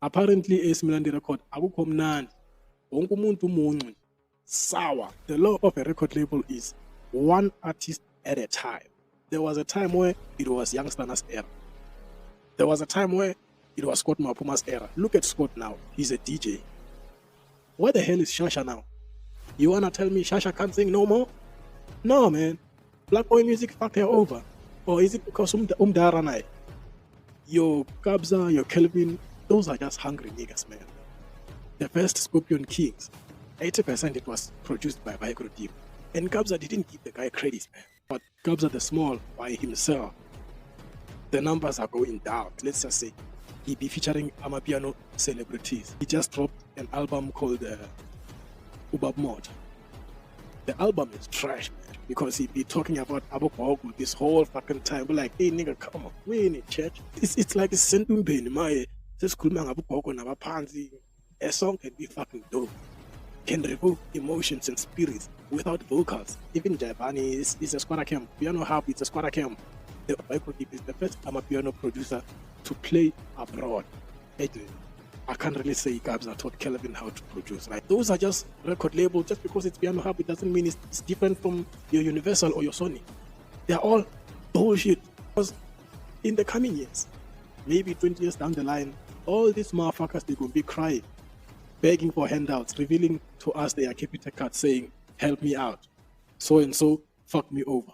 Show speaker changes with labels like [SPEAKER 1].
[SPEAKER 1] Apparently, a Simnandi record, akukho mnandi. Wonke umuntu umuncu. Sour. The law of a record label is one artist at a time. There was a time where it was Youngsters' era. There was a time where it was Scott Mapuma's era. Look at Scott now. He's a DJ. Where the hell is Shasha now? You wanna tell me Shasha can't sing no more? No, man. Black boy music fucked her over. Or is it because Umdaranai? Your Kabza, your Kelvin, those are just hungry niggas, man. The first Scorpion Kings, 80% it was produced by Micro Team. And Kabza didn't give the guy credit, man. But Kabza the Small by himself, the numbers are going down. Let's just say he be featuring Amapiano celebrities. He just dropped an album called Ubab Mod. The album is trash, man, because he be talking about Abu Kwaku this whole fucking time. We're like, hey nigga, come on, we in church. It's like a sentiment, my Abu Kwaku na Panzi. A song can be fucking dope, can remove emotions and spirits without vocals. Even Jaivane is a squatter camp. Piano Hub is a squatter camp. The Microdeep is the first piano producer to play abroad. I can't really say Kabza taught Kelvin how to produce. Like, those are just record labels. Just because it's Piano Hub, it doesn't mean it's different from your Universal or your Sony. They're all bullshit. Because in the coming years, maybe 20 years down the line, all these motherfuckers, they're going to be crying, begging for handouts, revealing to us their capital card saying, help me out. So and so, fuck me over.